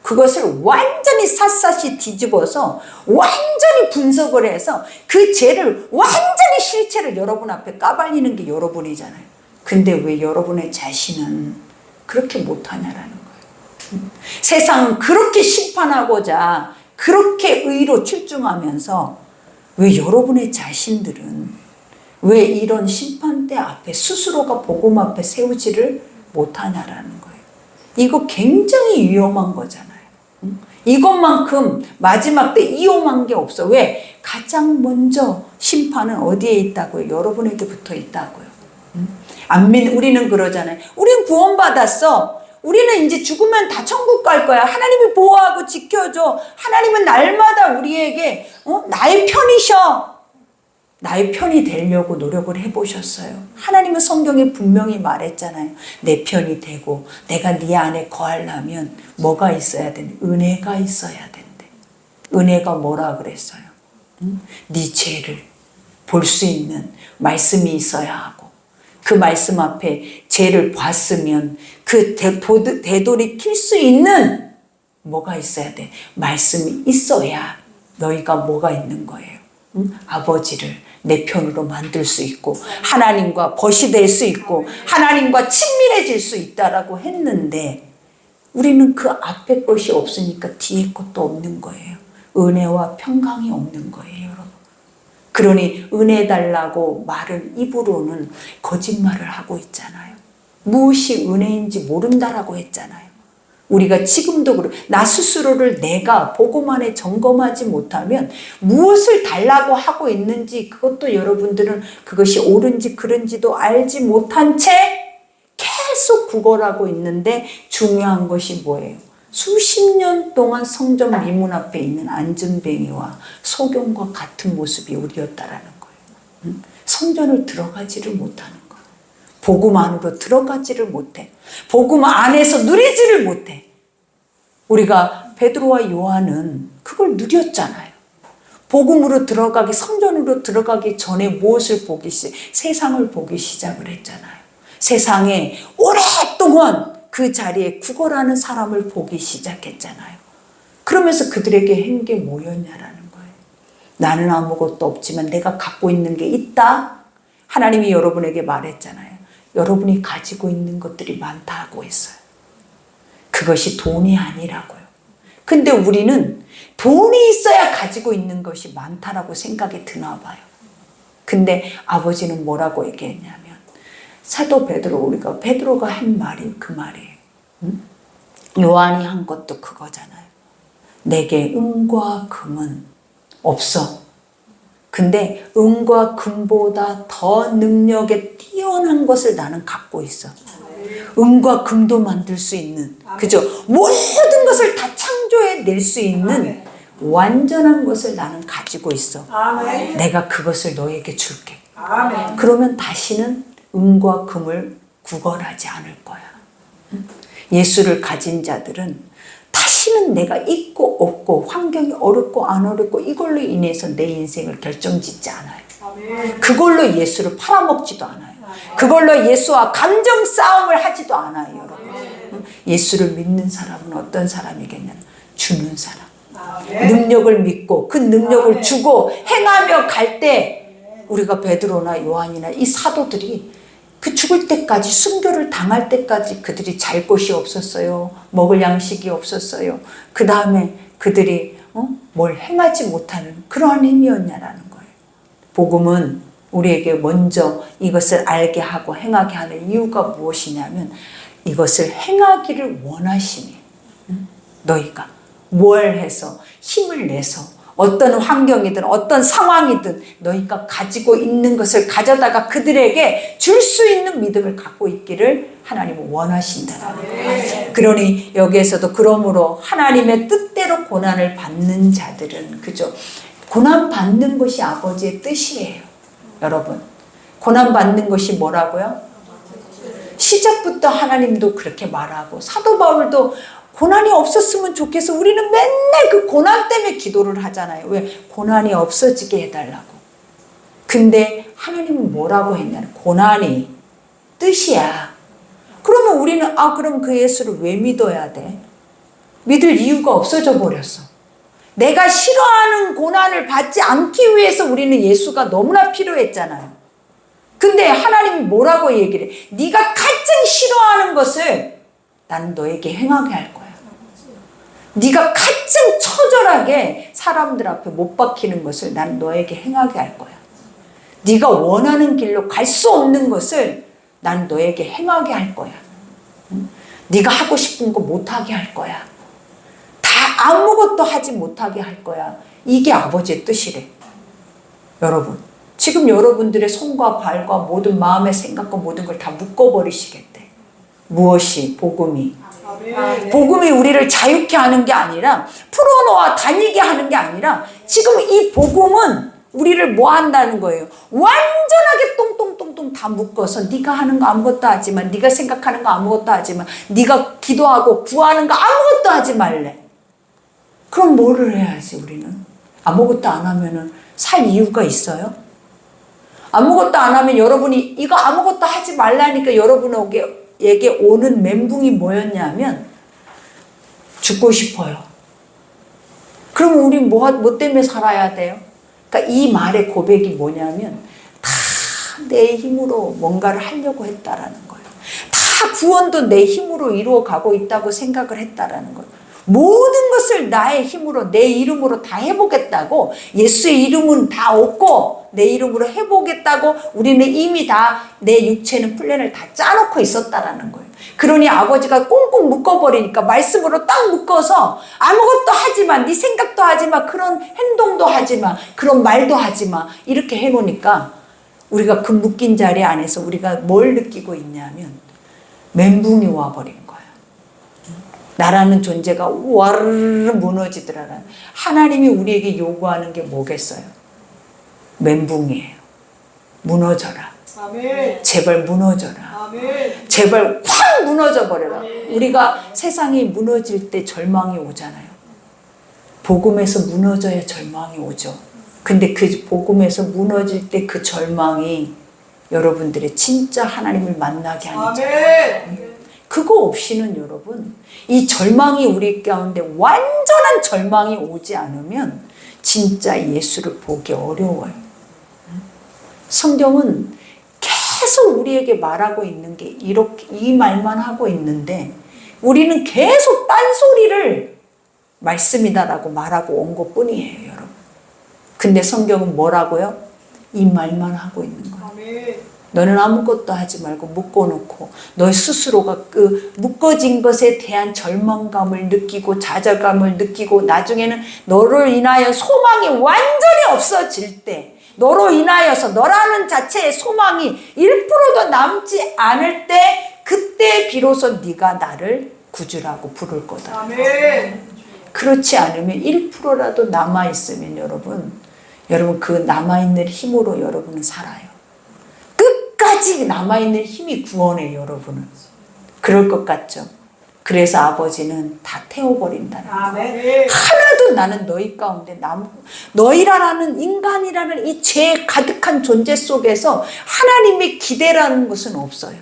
그것을 완전히 샅샅이 뒤집어서 완전히 분석을 해서 그 죄를 완전히 실체를 여러분 앞에 까발리는 게 여러분이잖아요. 근데 왜 여러분의 자신은 그렇게 못하냐라는 거예요. 세상은 그렇게 심판하고자 그렇게 의로 출중하면서 왜 여러분의 자신들은 왜 이런 심판대 앞에 스스로가 복음 앞에 세우지를 못하냐라는 거예요. 이거 굉장히 위험한 거잖아요. 이것만큼 마지막 때 위험한 게 없어. 왜? 가장 먼저 심판은 어디에 있다고요? 여러분에게 붙어 있다고요. 우리는 그러잖아요. 우린 구원받았어. 우리는 이제 죽으면 다 천국 갈 거야. 하나님이 보호하고 지켜줘. 하나님은 날마다 우리에게 나의 편이셔. 나의 편이 되려고 노력을 해보셨어요? 하나님은 성경에 분명히 말했잖아요. 내 편이 되고 내가 네 안에 거하려면 뭐가 있어야 된대? 은혜가 있어야 된대. 은혜가 뭐라 그랬어요? 네 죄를 볼 수 있는 말씀이 있어야 하고, 그 말씀 앞에 죄를 봤으면 그 되돌이킬 수 있는 뭐가 있어야 돼? 말씀이 있어야 너희가 뭐가 있는 거예요? 아버지를 내 편으로 만들 수 있고 하나님과 벗이 될 수 있고 하나님과 친밀해질 수 있다라고 했는데, 우리는 그 앞에 것이 없으니까 뒤에 것도 없는 거예요. 은혜와 평강이 없는 거예요, 여러분. 그러니 은혜 달라고 말은 입으로는 거짓말을 하고 있잖아요. 무엇이 은혜인지 모른다라고 했잖아요. 우리가 지금도 그래. 나 스스로를 내가 복음 안에 점검하지 못하면 무엇을 달라고 하고 있는지, 그것도 여러분들은 그것이 옳은지 그른지도 알지 못한 채 계속 구걸하고 있는데, 중요한 것이 뭐예요? 수십 년 동안 성전 미문 앞에 있는 안전뱅이와 소경과 같은 모습이 우리였다라는 거예요. 성전을 들어가지를 못하는 거예요. 복음 안으로 들어가지를 못해. 복음 안에서 누리지를 못해. 우리가 베드로와 요한은 그걸 누렸잖아요. 복음으로 들어가기, 성전으로 들어가기 전에 무엇을 보기 세상을 보기 시작을 했잖아요. 세상에 오랫동안 그 자리에 구걸하는 사람을 보기 시작했잖아요. 그러면서 그들에게 한 게 뭐였냐라는 거예요. 나는 아무것도 없지만 내가 갖고 있는 게 있다. 하나님이 여러분에게 말했잖아요. 여러분이 가지고 있는 것들이 많다고 했어요. 그것이 돈이 아니라고요. 근데 우리는 돈이 있어야 가지고 있는 것이 많다라고 생각이 드나 봐요. 근데 아버지는 뭐라고 얘기했냐면 사도 베드로, 우리가 베드로가 한 말이 그 말이에요. 요한이 한 것도 그거잖아요. 내게 은과 금은 없어. 근데 은과 금보다 더 능력에 뛰어난 것을 나는 갖고 있어. 은과 금도 만들 수 있는, 그죠? 모든 것을 다 창조해낼 수 있는 완전한 것을 나는 가지고 있어. 내가 그것을 너에게 줄게. 그러면 다시는 은과 금을 구걸하지 않을 거야. 예수를 가진 자들은 다시는 내가 있고 없고 환경이 어렵고 안 어렵고 이걸로 인해서 내 인생을 결정짓지 않아요. 그걸로 예수를 팔아먹지도 않아요. 그걸로 예수와 감정 싸움을 하지도 않아요, 여러분. 예수를 믿는 사람은 어떤 사람이겠냐면 주는 사람. 능력을 믿고 그 능력을 주고 행하며 갈 때 우리가 베드로나 요한이나 이 사도들이 그 죽을 때까지, 순교를 당할 때까지 그들이 잘 곳이 없었어요. 먹을 양식이 없었어요. 그 다음에 그들이 뭘 행하지 못하는 그러한 힘이었냐라는 거예요. 복음은 우리에게 먼저 이것을 알게 하고 행하게 하는 이유가 무엇이냐면 이것을 행하기를 원하심이에요. 너희가 뭘 해서 힘을 내서 어떤 환경이든 어떤 상황이든 너희가 가지고 있는 것을 가져다가 그들에게 줄 수 있는 믿음을 갖고 있기를 하나님은 원하신다는 거예요. 그러니 여기에서도 그러므로 하나님의 뜻대로 고난을 받는 자들은, 그죠? 고난 받는 것이 아버지의 뜻이에요. 여러분, 고난 받는 것이 뭐라고요? 시작부터 하나님도 그렇게 말하고 사도 바울도 고난이 없었으면 좋겠어. 우리는 맨날 그 고난 때문에 기도를 하잖아요. 왜? 고난이 없어지게 해달라고. 근데 하나님은 뭐라고 했냐면 고난이 뜻이야. 그러면 우리는 그럼 그 예수를 왜 믿어야 돼? 믿을 이유가 없어져 버렸어. 내가 싫어하는 고난을 받지 않기 위해서 우리는 예수가 너무나 필요했잖아요. 근데 하나님이 뭐라고 얘기를 해? 네가 가장 싫어하는 것을 나는 너에게 행하게 할 거야. 네가 가장 처절하게 사람들 앞에 못 박히는 것을 나는 너에게 행하게 할 거야. 네가 원하는 길로 갈 수 없는 것을 나는 너에게 행하게 할 거야. 네가 하고 싶은 거 못하게 할 거야. 다 아무것도 하지 못하게 할 거야. 이게 아버지의 뜻이래. 여러분, 지금 여러분들의 손과 발과 모든 마음의 생각과 모든 걸 다 묶어버리시겠대. 무엇이? 복음이. 복음이 우리를 자유케 하는 게 아니라 풀어놓아 다니게 하는 게 아니라 지금 이 복음은 우리를 뭐 한다는 거예요? 완전하게 똥똥똥똥 다 묶어서 네가 하는 거 아무것도 하지 마. 네가 생각하는 거 아무것도 하지 마. 네가 기도하고 구하는 거 아무것도 하지 말래. 그럼 뭐를 해야지 우리는? 아무것도 안 하면은 살 이유가 있어요? 아무것도 안 하면 여러분이 이거 아무것도 하지 말라니까 여러분에게 오는 멘붕이 뭐였냐면 죽고 싶어요. 그럼 우리 뭐 때문에 살아야 돼요? 그러니까 이 말의 고백이 뭐냐면 다 내 힘으로 뭔가를 하려고 했다라는 거예요. 다 구원도 내 힘으로 이루어가고 있다고 생각을 했다라는 거예요. 모든 것을 나의 힘으로 내 이름으로 다 해보겠다고, 예수의 이름은 다 없고 내 이름으로 해보겠다고 우리는 이미 다 내 육체는 플랜을 다 짜놓고 있었다라는 거예요. 그러니 아버지가 꽁꽁 묶어버리니까 말씀으로 딱 묶어서 아무것도 하지마, 네 생각도 하지마, 그런 행동도 하지마, 그런 말도 하지마 이렇게 해놓으니까 우리가 그 묶인 자리 안에서 우리가 뭘 느끼고 있냐면 멘붕이 와버린 거예요. 나라는 존재가 와르르 무너지더라. 하나님이 우리에게 요구하는 게 뭐겠어요? 멘붕이에요. 무너져라. 아멘. 제발 무너져라. 아멘. 제발 확 무너져 버려라. 우리가 세상이 무너질 때 절망이 오잖아요. 복음에서 무너져야 절망이 오죠. 근데 그 복음에서 무너질 때 그 절망이 여러분들의 진짜 하나님을 만나게 하는 자. 아멘. 그거 없이는 여러분, 이 절망이 우리 가운데 완전한 절망이 오지 않으면 진짜 예수를 보기 어려워요. 성경은 계속 우리에게 말하고 있는 게 이렇게 이 말만 하고 있는데 우리는 계속 딴소리를 말씀이다라고 말하고 온 것뿐이에요, 여러분. 근데 성경은 뭐라고요? 이 말만 하고 있는 거예요. 아멘. 너는 아무것도 하지 말고 묶어놓고 너 스스로가 그 묶어진 것에 대한 절망감을 느끼고 좌절감을 느끼고 나중에는 너를 인하여 소망이 완전히 없어질 때, 너로 인하여서 너라는 자체의 소망이 1%도 남지 않을 때, 그때 비로소 네가 나를 구주라고 부를 거다. 아멘. 그렇지 않으면 1%라도 남아있으면 여러분 그 남아있는 힘으로 여러분은 살아요. 끝까지 남아있는 힘이 구원해요, 여러분은. 그럴 것 같죠? 그래서 아버지는 다 태워버린다는 거예요. 아멘. 하나도 나는 너희 가운데 너희라는 인간이라는 이 죄 가득한 존재 속에서 하나님의 기대라는 것은 없어요.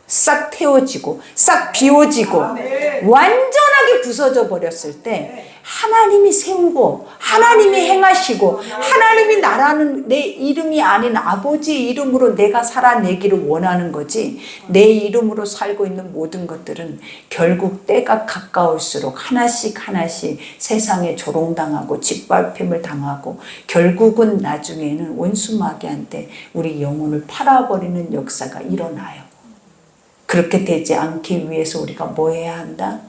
싹 태워지고 싹 비워지고 아멘. 완전하게 부서져 버렸을 때 하나님이 세우고 하나님이 행하시고 하나님이 나라는 내 이름이 아닌 아버지의 이름으로 내가 살아내기를 원하는 거지, 내 이름으로 살고 있는 모든 것들은 결국 때가 가까울수록 하나씩 세상에 조롱당하고 짓밟힘을 당하고 결국은 나중에는 원수마귀한테 우리 영혼을 팔아버리는 역사가 일어나요. 그렇게 되지 않기 위해서 우리가 뭐 해야 한다?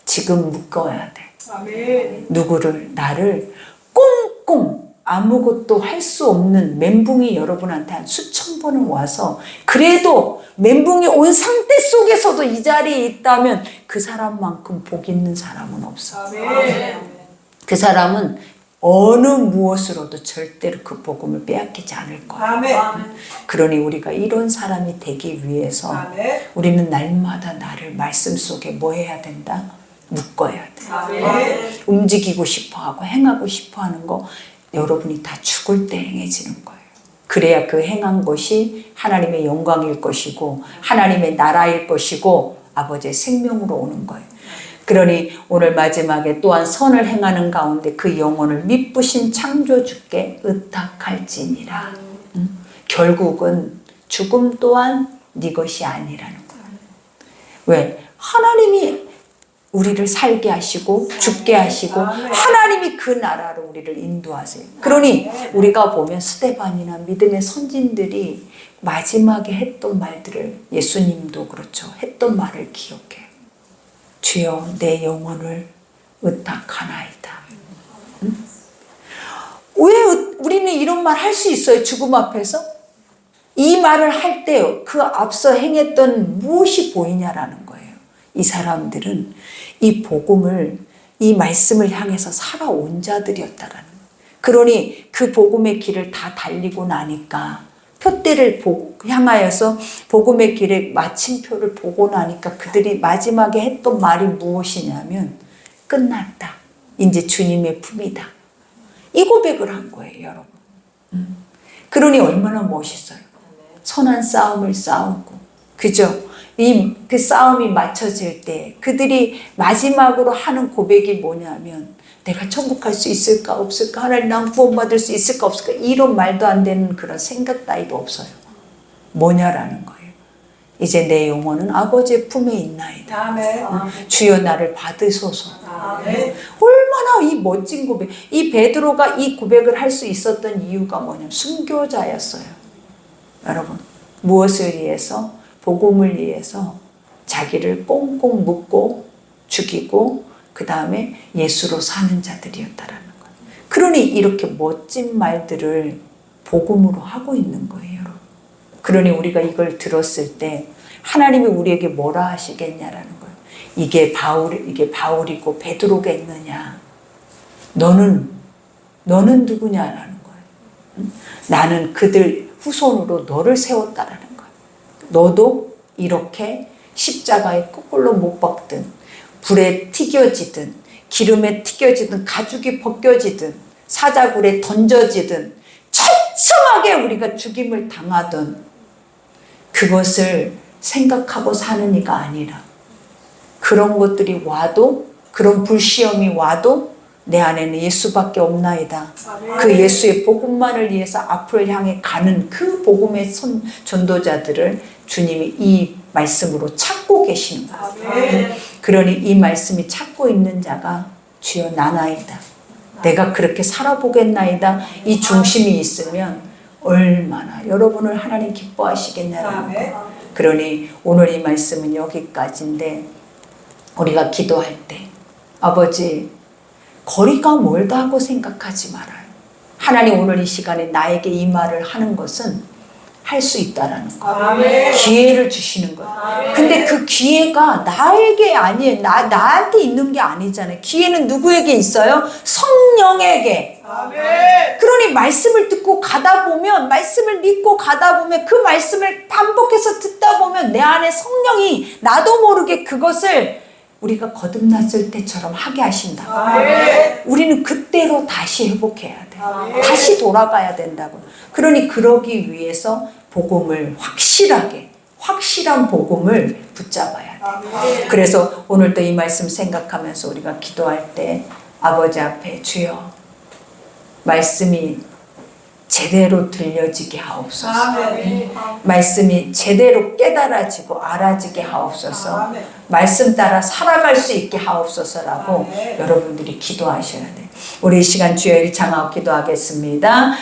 지금 묶어야 돼. 아멘. 누구를? 나를 꽁꽁 아무것도 할 수 없는 멘붕이 여러분한테 한 수천 번은 와서 그래도 멘붕이 온 상태 속에서도 이 자리에 있다면 그 사람만큼 복 있는 사람은 없어. 아멘. 그 사람은 어느 무엇으로도 절대로 그 복음을 빼앗기지 않을 거야. 아멘. 그러니 우리가 이런 사람이 되기 위해서 아멘. 우리는 날마다 나를 말씀 속에 뭐 해야 된다? 묶어야 돼. 아멘. 움직이고 싶어하고 행하고 싶어하는 거 여러분이 다 죽을 때 행해지는 거예요. 그래야 그 행한 것이 하나님의 영광일 것이고 하나님의 나라일 것이고 아버지의 생명으로 오는 거예요. 그러니 오늘 마지막에 또한 선을 행하는 가운데 그 영혼을 미쁘신 창조주께 의탁할지니라. 결국은 죽음 또한 네 것이 아니라는 거예요. 왜? 하나님이 우리를 살게 하시고 죽게 하시고 하나님이 그 나라로 우리를 인도하세요. 그러니 우리가 보면 스데반이나 믿음의 선진들이 마지막에 했던 말들을, 예수님도 그렇죠, 했던 말을 기억해요. 주여 내 영혼을 의탁하나이다. 왜 우리는 이런 말 할 수 있어요? 죽음 앞에서? 이 말을 할 때 그 앞서 행했던 무엇이 보이냐라는 거예요. 이 사람들은 이 복음을, 이 말씀을 향해서 살아온 자들이었다라는 거예요. 그러니 그 복음의 길을 다 달리고 나니까 표대를 향하여서 복음의 길의 마침표를 보고 나니까 그들이 마지막에 했던 말이 무엇이냐면 끝났다. 이제 주님의 품이다. 이 고백을 한 거예요, 여러분. 그러니 얼마나 멋있어요. 선한 싸움을 싸우고, 그죠? 그 싸움이 맞춰질 때 그들이 마지막으로 하는 고백이 뭐냐면 내가 천국 갈 수 있을까 없을까, 하나님 난 구원받을 수 있을까 없을까, 이런 말도 안 되는 그런 생각 따위도 없어요. 뭐냐라는 거예요. 이제 내 영혼은 아버지의 품에 있나이다. 아멘. 주여 나를 받으소서. 아멘. 얼마나 이 멋진 고백. 이 베드로가 이 고백을 할 수 있었던 이유가 뭐냐면 순교자였어요. 여러분, 무엇을 위해서? 복음을 위해서 자기를 꽁꽁 묶고 죽이고 그 다음에 예수로 사는 자들이었다라는 거예요. 그러니 이렇게 멋진 말들을 복음으로 하고 있는 거예요. 그러니 우리가 이걸 들었을 때 하나님이 우리에게 뭐라 하시겠냐라는 거예요. 이게 바울이고 베드로겠느냐? 너는 누구냐라는 거예요. 나는 그들 후손으로 너를 세웠다라는 거야. 너도 이렇게 십자가에 거꾸로 못 박든 불에 튀겨지든 기름에 튀겨지든 가죽이 벗겨지든 사자굴에 던져지든 처참하게 우리가 죽임을 당하든 그것을 생각하고 사는 이가 아니라 그런 것들이 와도 그런 불시험이 와도 내 안에는 예수밖에 없나이다. 그 예수의 복음만을 위해서 앞을 향해 가는 그 복음의 전도자들을 주님이 이 말씀으로 찾고 계시는 거예요. 그러니 이 말씀이 찾고 있는 자가 주여 나나이다. 내가 그렇게 살아보겠나이다. 이 중심이 있으면 얼마나 여러분을 하나님 기뻐하시겠냐는 거예요. 그러니 오늘 이 말씀은 여기까지인데 우리가 기도할 때 아버지 거리가 멀다고 생각하지 말아요. 하나님 오늘 이 시간에 나에게 이 말을 하는 것은 할 수 있다라는 거예요. 기회를 주시는 거예요. 근데 그 기회가 나에게 아니에요. 나한테 있는 게 아니잖아요. 기회는 누구에게 있어요? 성령에게. 그러니 말씀을 듣고 가다 보면 말씀을 믿고 가다 보면 그 말씀을 반복해서 듣다 보면 내 안에 성령이 나도 모르게 그것을 우리가 거듭났을 때처럼 하게 하신다. 우리는 그때로 다시 회복해야 돼. 다시 돌아가야 된다고. 그러니 그러기 위해서 복음을 확실한 복음을 붙잡아야 돼. 그래서 오늘도 이 말씀 생각하면서 우리가 기도할 때 아버지 앞에 주여 말씀이 제대로 들려지게 하옵소서. 말씀이 제대로 깨달아지고 알아지게 하옵소서. 말씀 따라 살아갈 수 있게 하옵소서라고 여러분들이 기도하셔야 돼. 우리 이 시간 주여 일창하고 기도하겠습니다.